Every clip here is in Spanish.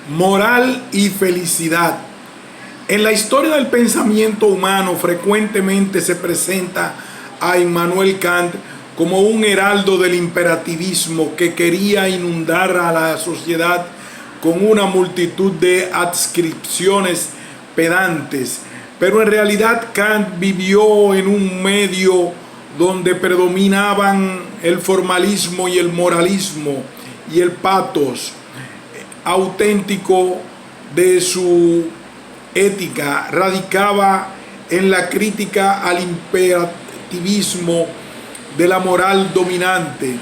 Moral y felicidad. En la historia del pensamiento humano frecuentemente se presenta a Immanuel Kant como un heraldo del imperativismo que quería inundar a la sociedad con una multitud de adscripciones pedantes. Pero en realidad Kant vivió en un medio donde predominaban el formalismo y el moralismo y el patos auténtico de su ética radicaba en la crítica al imperativismo de la moral dominante.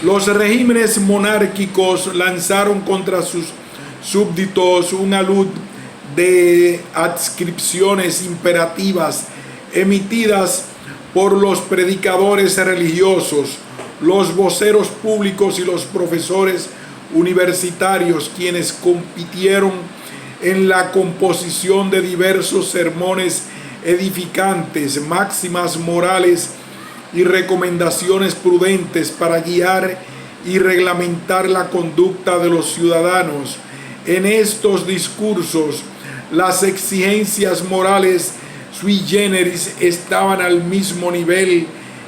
Los regímenes monárquicos lanzaron contra sus súbditos una luz de adscripciones imperativas emitidas por los predicadores religiosos, los voceros públicos y los profesores universitarios, quienes compitieron en la composición de diversos sermones edificantes, máximas morales y recomendaciones prudentes para guiar y reglamentar la conducta de los ciudadanos. En estos discursos, las exigencias morales sui generis estaban al mismo nivel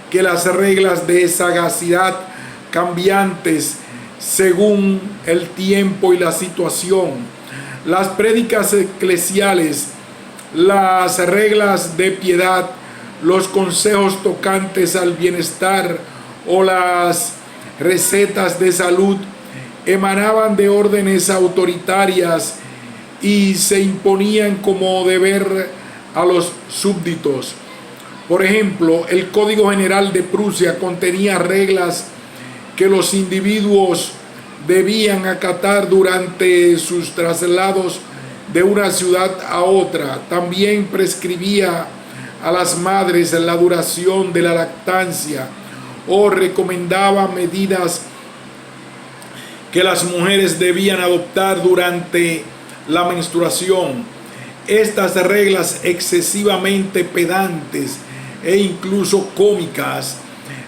que las reglas de sagacidad cambiantes según el tiempo y la situación. Las prédicas eclesiales, las reglas de piedad, los consejos tocantes al bienestar o las recetas de salud emanaban de órdenes autoritarias y se imponían como deber a los súbditos. Por ejemplo, el Código General de Prusia contenía reglas que los individuos debían acatar durante sus traslados de una ciudad a otra. También prescribía a las madres la duración de la lactancia o recomendaba medidas que las mujeres debían adoptar durante la menstruación. Estas reglas excesivamente pedantes e incluso cómicas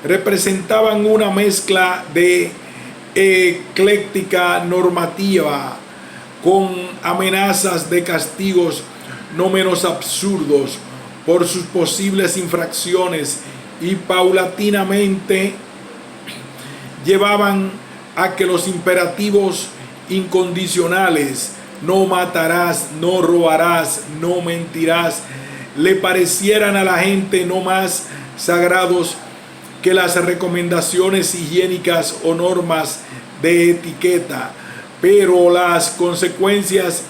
representaban una mezcla de ecléctica normativa con amenazas de castigos no menos absurdos por sus posibles infracciones y paulatinamente llevaban a que los imperativos incondicionales no matarás, no robarás, no mentirás le parecieran a la gente no más sagrados que las recomendaciones higiénicas o normas de etiqueta. Pero las consecuencias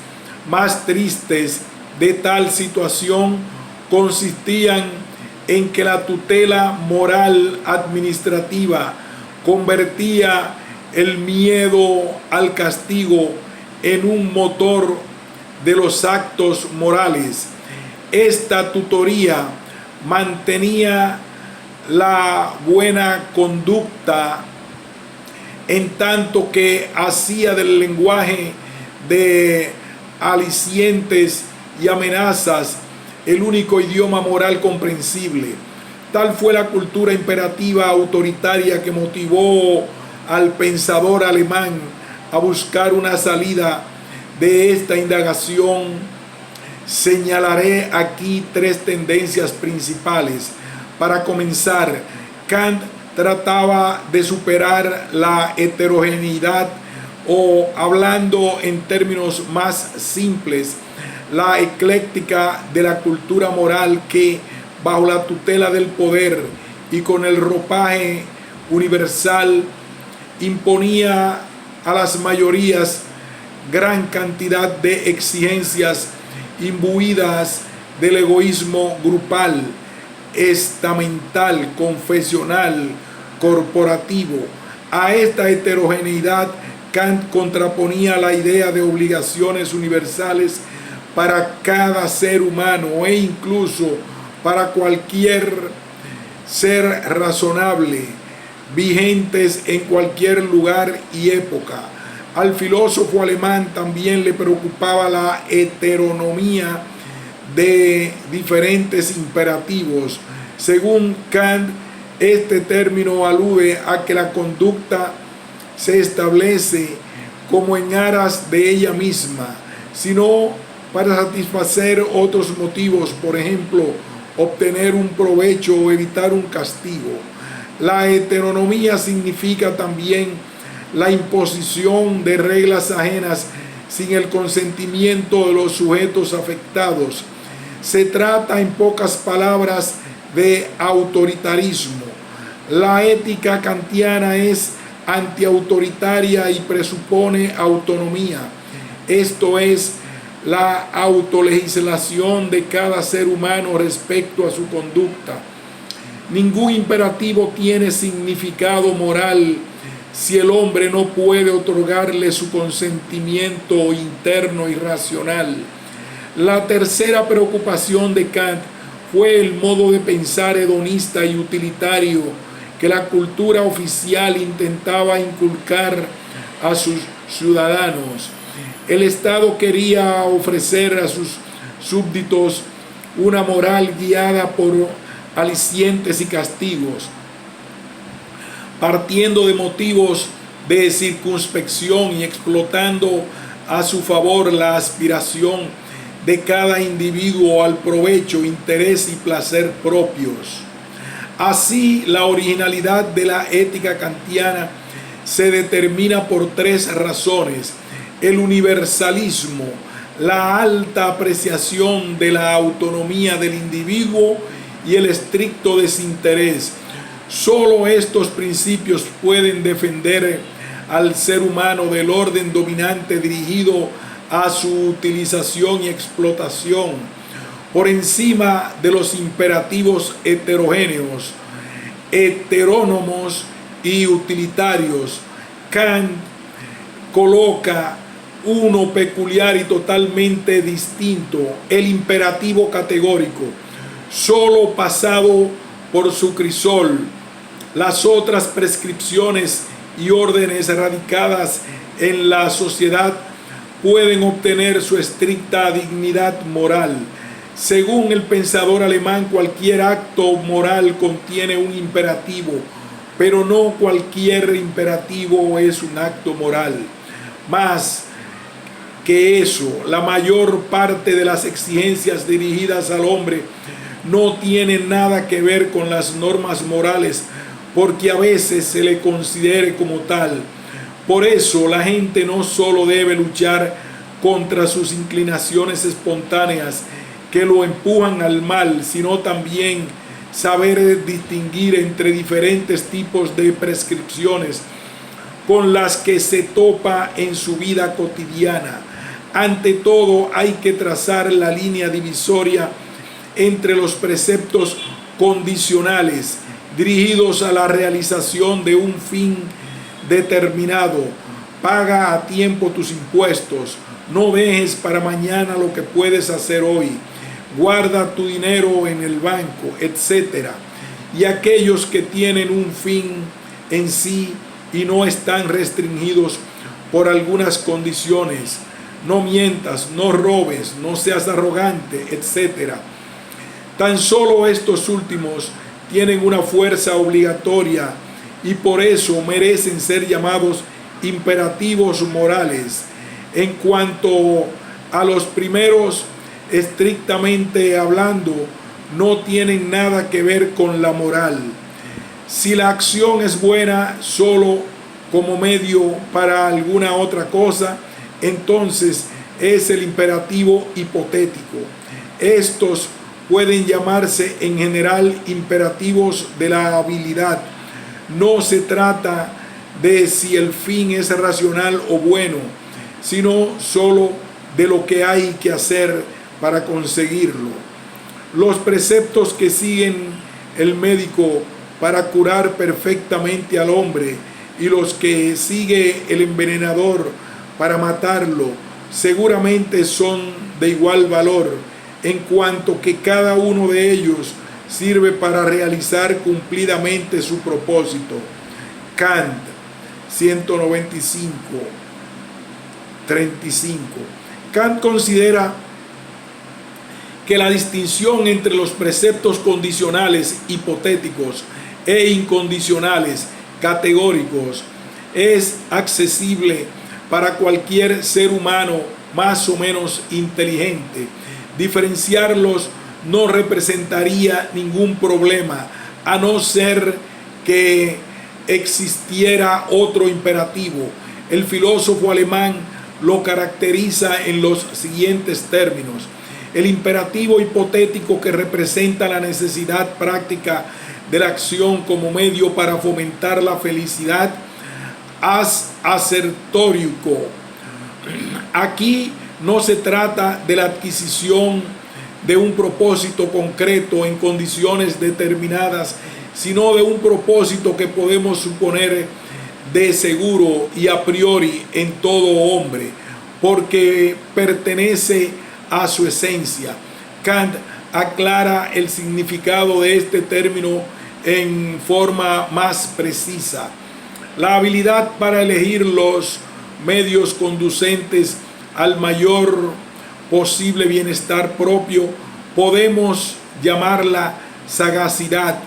más tristes de tal situación consistían en que la tutela moral administrativa convertía el miedo al castigo en un motor de los actos morales. Esta tutoría mantenía la buena conducta en tanto que hacía del lenguaje de alicientes y amenazas el único idioma moral comprensible. Tal fue la cultura imperativa autoritaria que motivó al pensador alemán a buscar una salida de esta indagación. Señalaré aquí tres tendencias principales. Para comenzar, Kant trataba de superar la heterogeneidad o, hablando en términos más simples, la ecléctica de la cultura moral que, bajo la tutela del poder y con el ropaje universal, imponía a las mayorías gran cantidad de exigencias imbuidas del egoísmo grupal, estamental, confesional, corporativo. A esta heterogeneidad Kant contraponía la idea de obligaciones universales para cada ser humano e incluso para cualquier ser razonable, vigentes en cualquier lugar y época. Al filósofo alemán también le preocupaba la heteronomía de diferentes imperativos. Según Kant, este término alude a que la conducta se establece como en aras de ella misma, sino para satisfacer otros motivos, por ejemplo, obtener un provecho o evitar un castigo. La heteronomía significa también la imposición de reglas ajenas sin el consentimiento de los sujetos afectados. Se trata, en pocas palabras, de autoritarismo. La ética kantiana es antiautoritaria y presupone autonomía. Esto es, la autolegislación de cada ser humano respecto a su conducta. Ningún imperativo tiene significado moral si el hombre no puede otorgarle su consentimiento interno y racional. La tercera preocupación de Kant fue el modo de pensar hedonista y utilitario que la cultura oficial intentaba inculcar a sus ciudadanos. El Estado quería ofrecer a sus súbditos una moral guiada por alicientes y castigos, partiendo de motivos de circunspección y explotando a su favor la aspiración de cada individuo al provecho, interés y placer propios. Así, la originalidad de la ética kantiana se determina por tres razones: el universalismo, la alta apreciación de la autonomía del individuo y el estricto desinterés. Solo estos principios pueden defender al ser humano del orden dominante dirigido a su utilización y explotación, por encima de los imperativos heterogéneos, heterónomos y utilitarios. Kant coloca uno peculiar y totalmente distinto: el imperativo categórico, solo pasado por su crisol. Las otras prescripciones y órdenes radicadas en la sociedad pueden obtener su estricta dignidad moral. Según el pensador alemán, cualquier acto moral contiene un imperativo, pero no cualquier imperativo es un acto moral. Más que eso, la mayor parte de las exigencias dirigidas al hombre no tienen nada que ver con las normas morales, porque a veces se le considere como tal. Por eso la gente no solo debe luchar contra sus inclinaciones espontáneas que lo empujan al mal, sino también saber distinguir entre diferentes tipos de prescripciones con las que se topa en su vida cotidiana. Ante todo, hay que trazar la línea divisoria entre los preceptos condicionales dirigidos a la realización de un fin determinado. Paga a tiempo tus impuestos, no dejes para mañana lo que puedes hacer hoy, guarda tu dinero en el banco, etc. Y aquellos que tienen un fin en sí y no están restringidos por algunas condiciones: no mientas, no robes, no seas arrogante, etc. Tan solo estos últimos tienen una fuerza obligatoria y por eso merecen ser llamados imperativos morales. En cuanto a los primeros, estrictamente hablando, no tienen nada que ver con la moral. Si la acción es buena solo como medio para alguna otra cosa, entonces es el imperativo hipotético. Estos pueden llamarse en general imperativos de la habilidad. No se trata de si el fin es racional o bueno, sino solo de lo que hay que hacer para conseguirlo. Los preceptos que siguen el médico para curar perfectamente al hombre y los que sigue el envenenador para matarlo seguramente son de igual valor, en cuanto que cada uno de ellos sirve para realizar cumplidamente su propósito. Kant, 195, 35. Kant considera que la distinción entre los preceptos condicionales hipotéticos e incondicionales categóricos es accesible para cualquier ser humano más o menos inteligente. Diferenciarlos no representaría ningún problema, a no ser que existiera otro imperativo. El filósofo alemán lo caracteriza en los siguientes términos: el imperativo hipotético, que representa la necesidad práctica de la acción como medio para fomentar la felicidad, asertórico. Aquí no se trata de la adquisición de un propósito concreto en condiciones determinadas, sino de un propósito que podemos suponer de seguro y a priori en todo hombre, porque pertenece a su esencia. Kant aclara el significado de este término en forma más precisa: la habilidad para elegir los medios conducentes al mayor posible bienestar propio. Podemos llamarla sagacidad.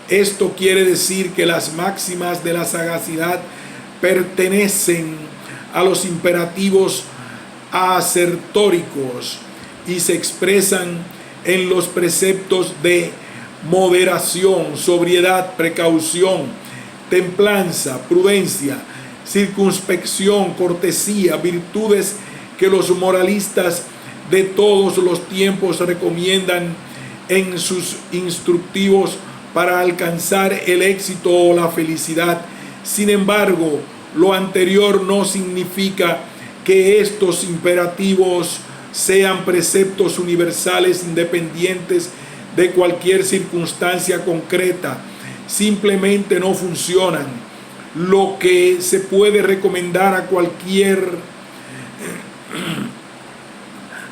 Esto quiere decir que las máximas de la sagacidad pertenecen a los imperativos asertóricos y se expresan en los preceptos de moderación, sobriedad, precaución, templanza, prudencia, circunspección, cortesía, virtudes que los moralistas de todos los tiempos recomiendan en sus instructivos para alcanzar el éxito o la felicidad. Sin embargo, lo anterior no significa que estos imperativos sean preceptos universales independientes de cualquier circunstancia concreta. Simplemente no funcionan. Lo que se puede recomendar a cualquier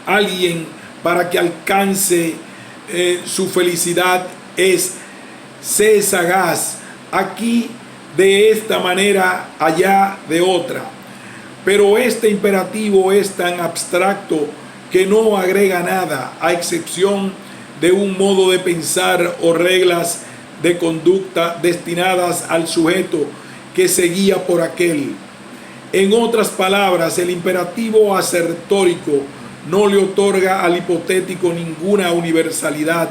alguien para que alcance su felicidad es: sé sagaz, aquí de esta manera, allá de otra. Pero este imperativo es tan abstracto que no agrega nada, a excepción de un modo de pensar o reglas de conducta destinadas al sujeto que se guía por aquel. En otras palabras, el imperativo asertórico no le otorga al hipotético ninguna universalidad,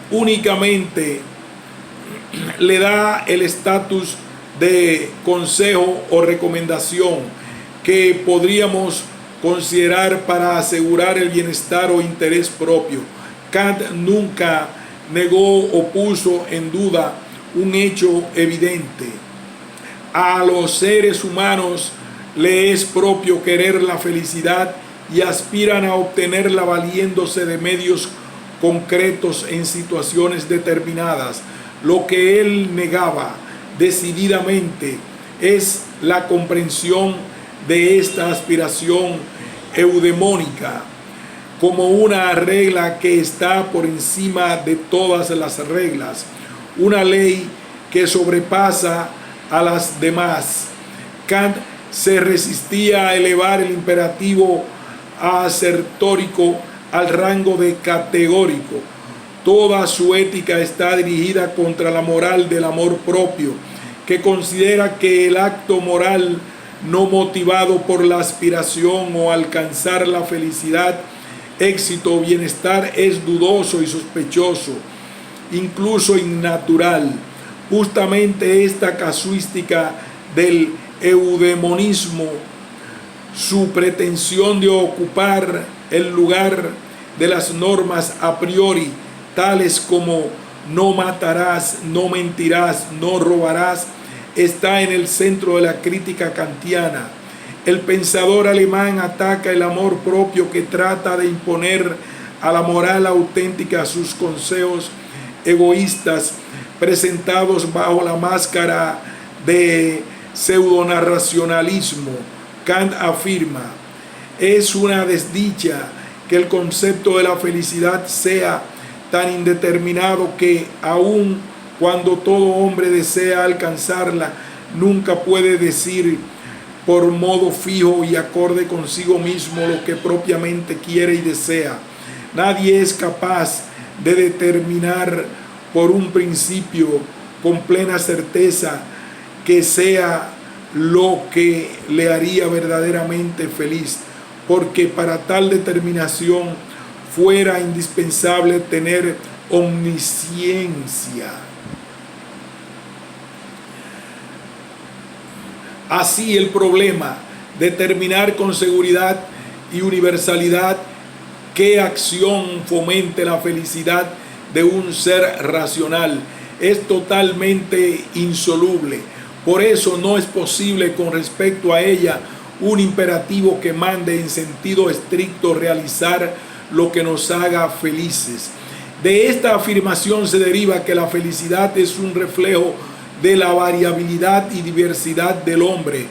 únicamente le da el estatus de consejo o recomendación que podríamos considerar para asegurar el bienestar o interés propio. Kant nunca negó o puso en duda un hecho evidente: a los seres humanos le es propio querer la felicidad y aspiran a obtenerla valiéndose de medios concretos en situaciones determinadas. Lo que él negaba decididamente es la comprensión de esta aspiración eudemónica como una regla que está por encima de todas las reglas, una ley que sobrepasa a las demás. Kant se resistía a elevar el imperativo asertórico al rango de categórico. Toda su ética está dirigida contra la moral del amor propio, que considera que el acto moral no motivado por la aspiración o alcanzar la felicidad, éxito o bienestar es dudoso y sospechoso, incluso innatural. Justamente esta casuística del eudemonismo, su pretensión de ocupar el lugar de las normas a priori, tales como no matarás, no mentirás, no robarás, está en el centro de la crítica kantiana. El pensador alemán ataca el amor propio que trata de imponer a la moral auténtica sus consejos egoístas presentados bajo la máscara de pseudonarracionalismo. Kant afirma: es una desdicha que el concepto de la felicidad sea tan indeterminado que, aun cuando todo hombre desea alcanzarla, nunca puede decir por modo fijo y acorde consigo mismo lo que propiamente quiere y desea. Nadie es capaz de determinar por un principio con plena certeza que sea lo que le haría verdaderamente feliz, porque para tal determinación fuera indispensable tener omnisciencia. Así el problema, determinar con seguridad y universalidad qué acción fomente la felicidad de un ser racional, es totalmente insoluble. Por eso no es posible con respecto a ella un imperativo que mande en sentido estricto realizar lo que nos haga felices. De esta afirmación se deriva que la felicidad es un reflejo de la variabilidad y diversidad del hombre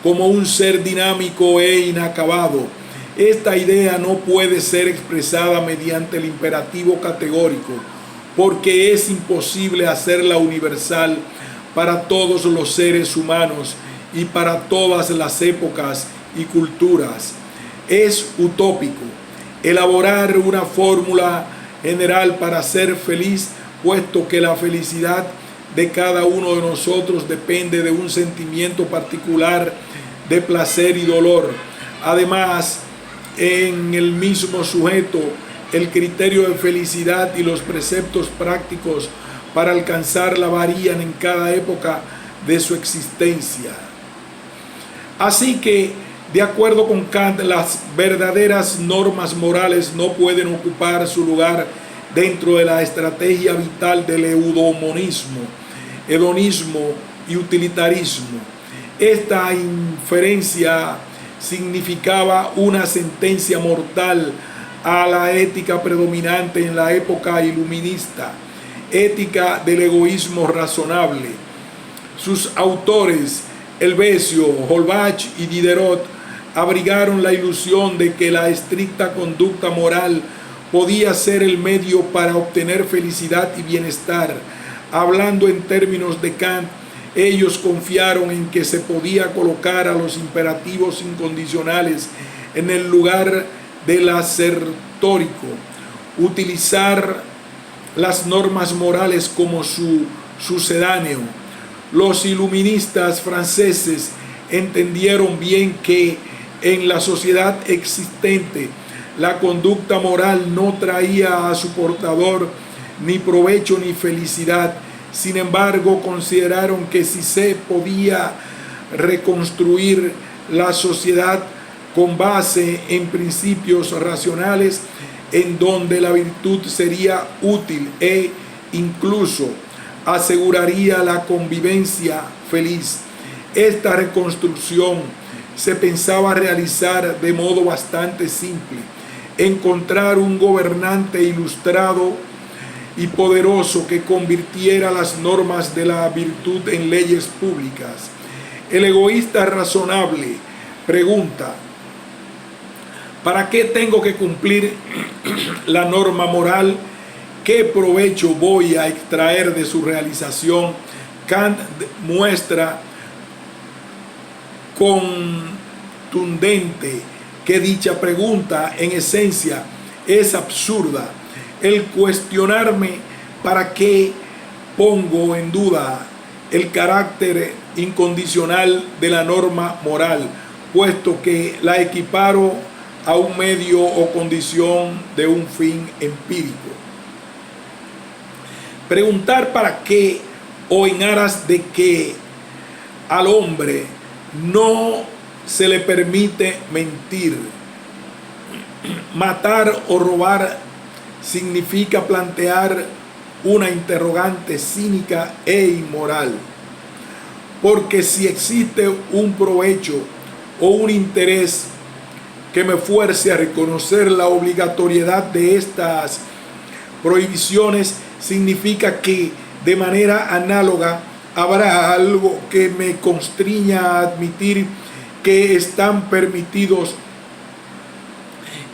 como un ser dinámico e inacabado. Esta idea no puede ser expresada mediante el imperativo categórico, porque es imposible hacerla universal para todos los seres humanos y para todas las épocas y culturas. Es utópico elaborar una fórmula general para ser feliz, puesto que la felicidad de cada uno de nosotros depende de un sentimiento particular de placer y dolor. Además, en el mismo sujeto, el criterio de felicidad y los preceptos prácticos para alcanzarla varían en cada época de su existencia. Así que, de acuerdo con Kant, las verdaderas normas morales no pueden ocupar su lugar dentro de la estrategia vital del eudemonismo, hedonismo y utilitarismo. Esta inferencia significaba una sentencia mortal a la ética predominante en la época iluminista, ética del egoísmo razonable. Sus autores, Helvesio, Holbach y Diderot, abrigaron la ilusión de que la estricta conducta moral podía ser el medio para obtener felicidad y bienestar. Hablando en términos de Kant, ellos confiaron en que se podía colocar a los imperativos incondicionales en el lugar del asertórico, utilizar las normas morales como su sucedáneo. Los iluministas franceses entendieron bien que en la sociedad existente la conducta moral no traía a su portador ni provecho ni felicidad. Sin embargo, consideraron que si se podía reconstruir la sociedad con base en principios racionales, en donde la virtud sería útil e incluso aseguraría la convivencia feliz. Esta reconstrucción se pensaba realizar de modo bastante simple: encontrar un gobernante ilustrado y poderoso que convirtiera las normas de la virtud en leyes públicas. El egoísta razonable pregunta: ¿para qué tengo que cumplir la norma moral? ¿Qué provecho voy a extraer de su realización? Kant muestra contundente que dicha pregunta en esencia es absurda. El cuestionarme para qué pongo en duda el carácter incondicional de la norma moral, puesto que la equiparo a un medio o condición de un fin empírico. Preguntar para qué o en aras de que al hombre no se le permite mentir, matar o robar significa plantear una interrogante cínica e inmoral, porque si existe un provecho o un interés que me fuerce a reconocer la obligatoriedad de estas prohibiciones, significa que de manera análoga habrá algo que me constriña a admitir que están permitidos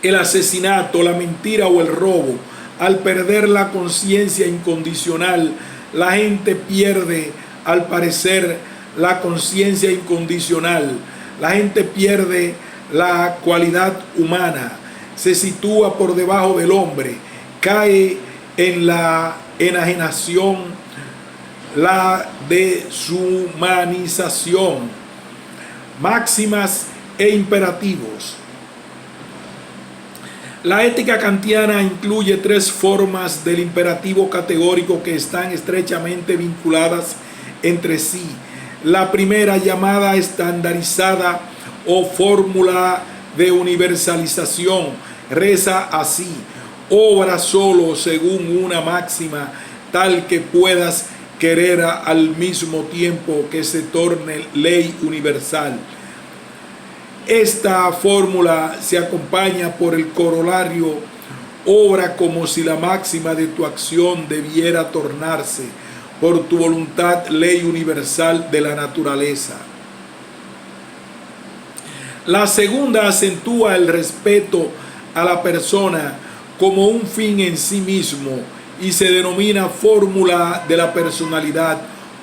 el asesinato, la mentira o el robo. Al perder la conciencia incondicional, la gente pierde, al parecer, la conciencia incondicional. La gente pierde la cualidad humana, se sitúa por debajo del hombre, cae en la enajenación, la deshumanización. máximas e imperativos. La ética kantiana incluye tres formas del imperativo categórico que están estrechamente vinculadas entre sí. La primera, llamada estandarizada o fórmula de universalización, reza así: obra solo según una máxima, tal que puedas querer al mismo tiempo que se torne ley universal. Esta fórmula se acompaña por el corolario: obra como si la máxima de tu acción debiera tornarse por tu voluntad ley universal de la naturaleza. La segunda acentúa el respeto a la persona como un fin en sí mismo y se denomina fórmula de la personalidad,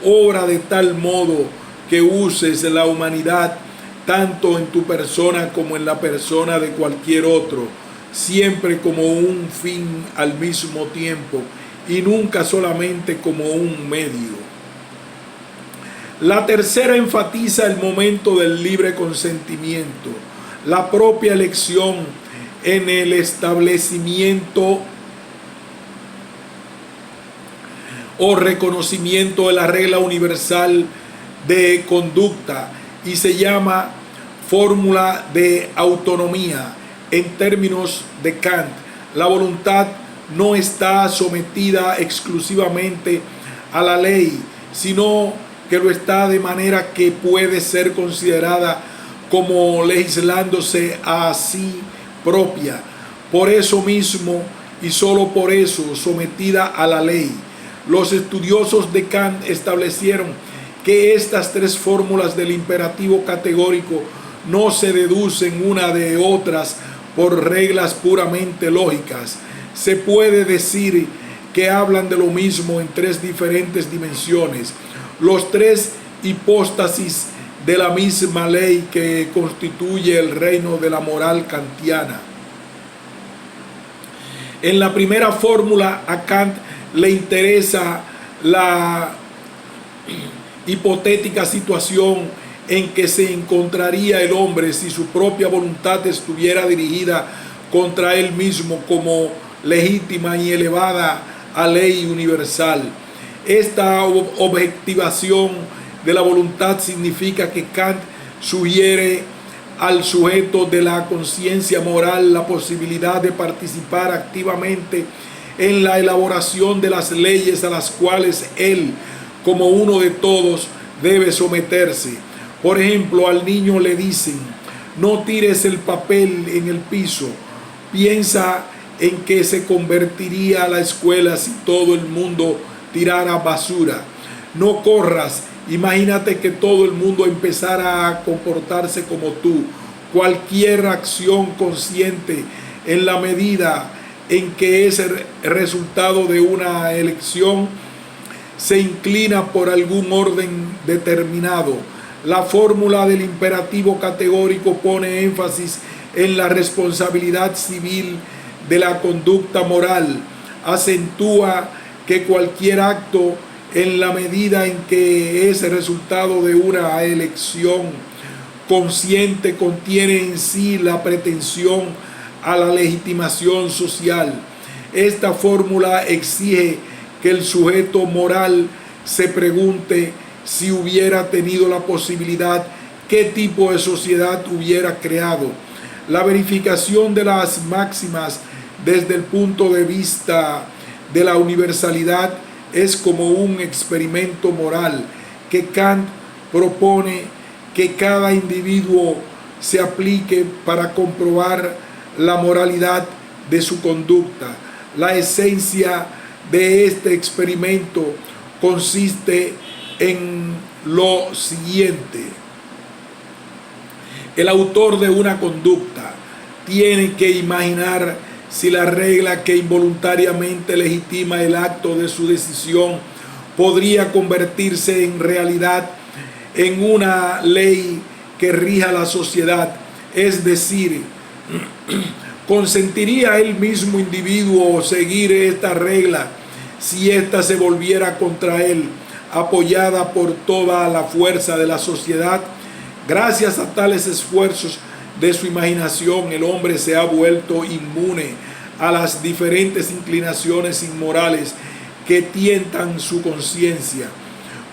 obra de tal modo que uses la humanidad tanto en tu persona como en la persona de cualquier otro, siempre como un fin al mismo tiempo y nunca solamente como un medio. La tercera enfatiza el momento del libre consentimiento, la propia elección en el establecimiento o reconocimiento de la regla universal de conducta y se llama fórmula de autonomía. En términos de Kant, la voluntad no está sometida exclusivamente a la ley, sino que lo está de manera que puede ser considerada como legislándose a sí propia. Por eso mismo y solo por eso sometida a la ley. Los estudiosos de Kant establecieron que estas tres fórmulas del imperativo categórico no se deducen una de otras por reglas puramente lógicas. Se puede decir que hablan de lo mismo en tres diferentes dimensiones, los tres hipóstasis de la misma ley que constituye el reino de la moral kantiana. En la primera fórmula a Kant le interesa la hipotética situación en que se encontraría el hombre si su propia voluntad estuviera dirigida contra él mismo como legítima y elevada a ley universal. Esta objetivación de la voluntad significa que Kant sugiere al sujeto de la conciencia moral la posibilidad de participar activamente en la elaboración de las leyes a las cuales él, como uno de todos, debe someterse. Por ejemplo, al niño le dicen: no tires el papel en el piso. Piensa en que se convertiría la escuela si todo el mundo tirara basura. No corras. Imagínate que todo el mundo empezara a comportarse como tú. Cualquier acción consciente, en la medida en que es el resultado de una elección, se inclina por algún orden determinado. La fórmula del imperativo categórico pone énfasis en la responsabilidad civil de la conducta moral. Acentúa que cualquier acto, en la medida en que es el resultado de una elección consciente, contiene en sí la pretensión a la legitimación social. Esta fórmula exige que el sujeto moral se pregunte si hubiera tenido la posibilidad, qué tipo de sociedad hubiera creado. La verificación de las máximas desde el punto de vista de la universalidad es como un experimento moral que Kant propone que cada individuo se aplique para comprobar la moralidad de su conducta. La esencia de este experimento consiste en lo siguiente: el autor de una conducta tiene que imaginar si la regla que involuntariamente legitima el acto de su decisión podría convertirse en realidad en una ley que rija la sociedad, es decir, ¿consentiría el mismo individuo seguir esta regla si ésta se volviera contra él, apoyada por toda la fuerza de la sociedad? Gracias a tales esfuerzos de su imaginación, el hombre se ha vuelto inmune a las diferentes inclinaciones inmorales que tientan su conciencia.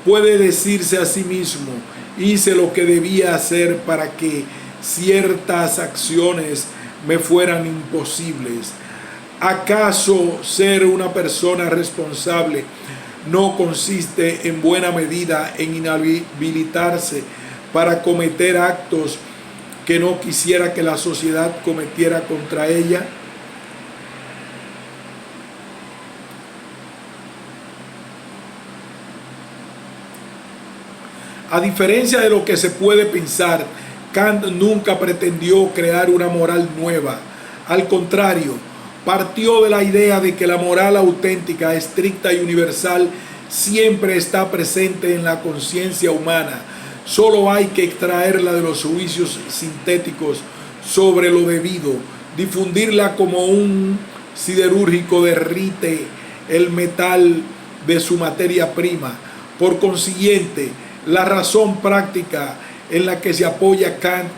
Puede decirse a sí mismo: hice lo que debía hacer para que ciertas acciones me fueran imposibles. ¿Acaso ser una persona responsable no consiste en buena medida en inhabilitarse para cometer actos que no quisiera que la sociedad cometiera contra ella? A diferencia de lo que se puede pensar, Kant nunca pretendió crear una moral nueva. Al contrario, partió de la idea de que la moral auténtica, estricta y universal siempre está presente en la conciencia humana. Solo hay que extraerla de los juicios sintéticos sobre lo debido, difundirla como un siderúrgico derrite el metal de su materia prima. Por consiguiente, la razón práctica en la que se apoya Kant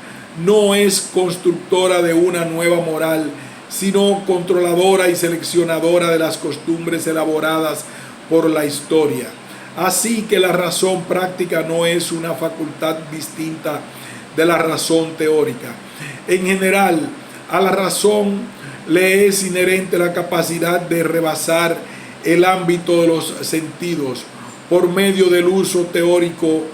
no es constructora de una nueva moral, sino controladora y seleccionadora de las costumbres elaboradas por la historia. Así que la razón práctica no es una facultad distinta de la razón teórica. En general, a la razón le es inherente la capacidad de rebasar el ámbito de los sentidos por medio del uso teórico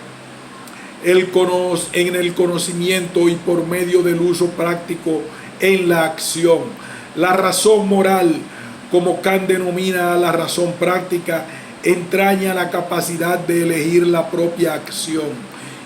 en el conocimiento y por medio del uso práctico en la acción. La razón moral, como Kant denomina a la razón práctica, entraña la capacidad de elegir la propia acción,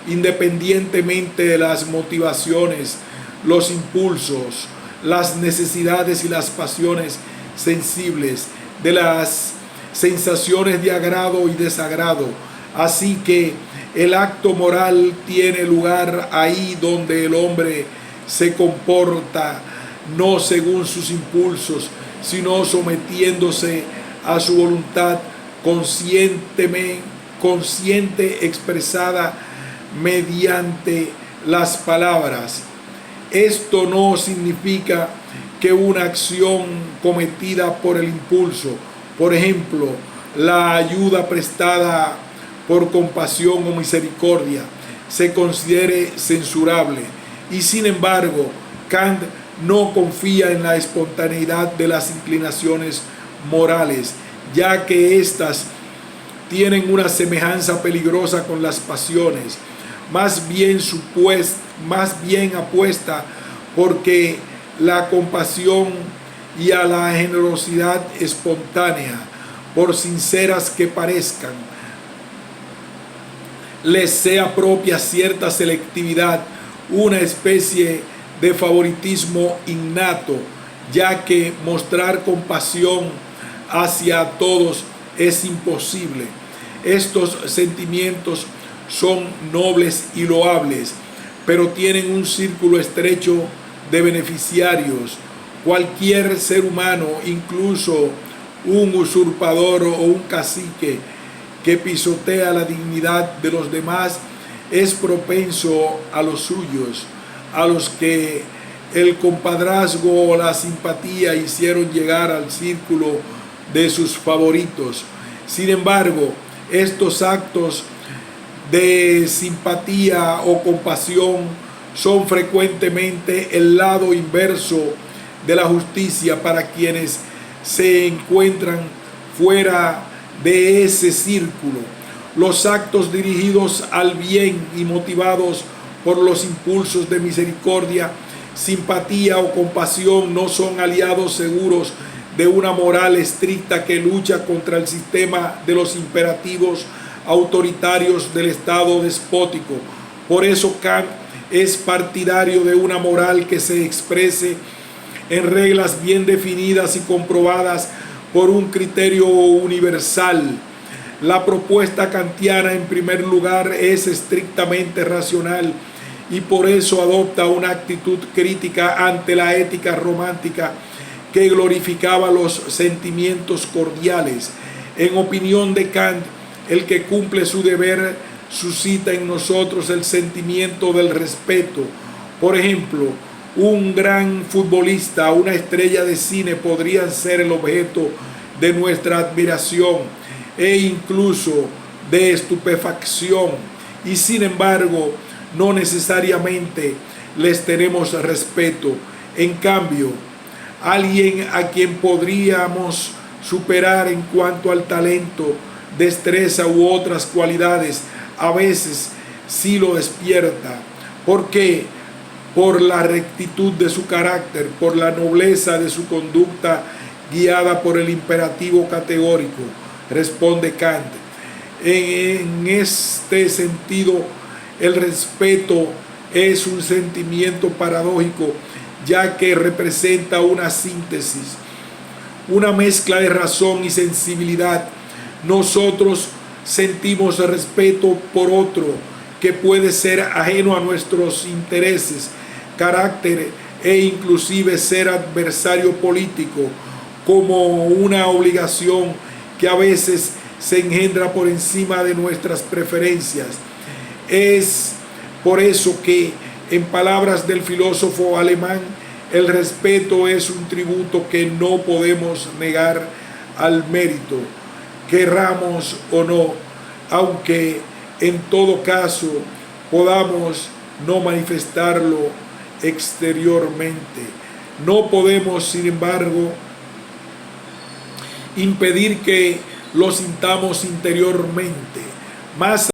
independientemente de las motivaciones, los impulsos, las necesidades y las pasiones sensibles, de las sensaciones de agrado y desagrado. Así que el acto moral tiene lugar ahí donde el hombre se comporta no según sus impulsos, sino sometiéndose a su voluntad consciente expresada mediante las palabras. Esto no significa que una acción cometida por el impulso, por ejemplo, la ayuda prestada por compasión o misericordia, se considere censurable. Y sin embargo, Kant no confía en la espontaneidad de las inclinaciones morales, ya que éstas tienen una semejanza peligrosa con las pasiones, más bien apuesta porque la compasión y a la generosidad espontánea, por sinceras que parezcan, les sea propia cierta selectividad, una especie de favoritismo innato, ya que mostrar compasión hacia todos es imposible. Estos sentimientos son nobles y loables, pero tienen un círculo estrecho de beneficiarios. Cualquier ser humano, incluso un usurpador o un cacique que pisotea la dignidad de los demás, es propenso a los suyos, a los que el compadrazgo o la simpatía hicieron llegar al círculo de sus favoritos. Sin embargo, estos actos de simpatía o compasión son frecuentemente el lado inverso de la justicia para quienes se encuentran fuera de ese círculo. Los actos dirigidos al bien y motivados por los impulsos de misericordia, simpatía o compasión no son aliados seguros de una moral estricta que lucha contra el sistema de los imperativos autoritarios del Estado despótico. Por eso Kant es partidario de una moral que se exprese en reglas bien definidas y comprobadas por un criterio universal. La propuesta kantiana, en primer lugar, es estrictamente racional y por eso adopta una actitud crítica ante la ética romántica que glorificaba los sentimientos cordiales. En opinión de Kant, el que cumple su deber suscita en nosotros el sentimiento del respeto. Por ejemplo, un gran futbolista, una estrella de cine podrían ser el objeto de nuestra admiración e incluso de estupefacción, y sin embargo no necesariamente les tenemos respeto. En cambio, alguien a quien podríamos superar en cuanto al talento, destreza u otras cualidades, a veces sí lo despierta. ¿Por qué? Por la rectitud de su carácter, por la nobleza de su conducta guiada por el imperativo categórico, responde Kant. En este sentido, el respeto es un sentimiento paradójico, ya que representa una síntesis, una mezcla de razón y sensibilidad. Nosotros sentimos respeto por otro que puede ser ajeno a nuestros intereses, carácter e inclusive ser adversario político, como una obligación que a veces se engendra por encima de nuestras preferencias. Es por eso que, en palabras del filósofo alemán, el respeto es un tributo que no podemos negar al mérito, querramos o no, aunque en todo caso podamos no manifestarlo exteriormente. No podemos, sin embargo, impedir que lo sintamos interiormente. Más